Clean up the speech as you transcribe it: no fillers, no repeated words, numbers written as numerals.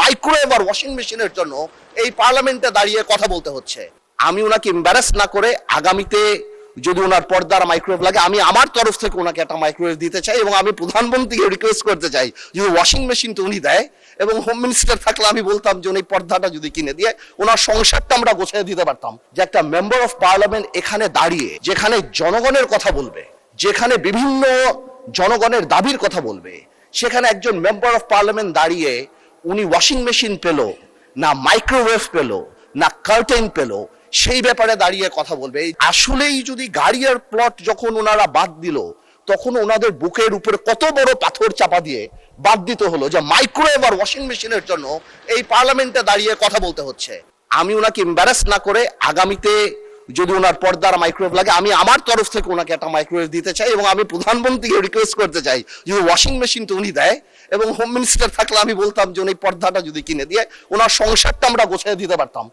Microwave আর washing মেশিনের জন্য এই পার্লামেন্টে দাঁড়িয়ে কথা বলতে হচ্ছে। আমি ওনাকে এম্বারাস না করে আগামীতে যদি ওনার পর্দার মাইক্রোওয়েভ লাগে, আমি আমার তরফ থেকে ওনাকে একটা মাইক্রোওয়েভ দিতে চাই এবং আমি প্রধানমন্ত্রীকে রিকোয়েস্ট করতে চাই যদি ওয়াশিং মেশিন তো উনি দেয়, এবং হোম মিনিস্টার থাকলে আমি বলতাম যে উনি পর্দাটা যদি কিনে দিয়ে ওনার সংসারটা আমরা গোছায় দিতে পারতাম। যে একটা মেম্বার অফ পার্লামেন্ট এখানে দাঁড়িয়ে যেখানে জনগণের কথা বলবে, যেখানে বিভিন্ন জনগণের দাবির কথা বলবে, সেখানে একজন মেম্বার অফ পার্লামেন্ট দাঁড়িয়ে উনি ওয়াশিং মেশিন পেল না, মাইক্রোওয়েভ পেল না, কার্টেন পেল, সেই ব্যাপারে দাঁড়িয়ে কথা বলবে। আসলেই যদি গাড়ি আর প্লট যখন ওনারা বাদ দিল, তখন ওনাদের বুকের উপরে কত বড় পাথর চাপা দিয়ে বাদ দিতে হলো যে মাইক্রোওয়েভ আর ওয়াশিং মেশিনের জন্য এই পার্লামেন্টে দাঁড়িয়ে কথা বলতে হচ্ছে। আমি ওনাকে এম্বারাস না করে আগামীতে যদি ওনার পর্দার মাইক্রোওয়েভ লাগে, আমি আমার তরফ থেকে ওনাকে একটা মাইক্রোওয়েভ দিতে চাই এবং আমি প্রধানমন্ত্রীকে রিকোয়েস্ট করতে চাই যদি ওয়াশিং মেশিন তো উনি দেয়, এবং হোম মিনিস্টার থাকলে আমি বলতাম যে উনি পর্দাটা যদি কিনে দিয়ে ওনার সংসারটা আমরা গোছায় দিতে পারতাম।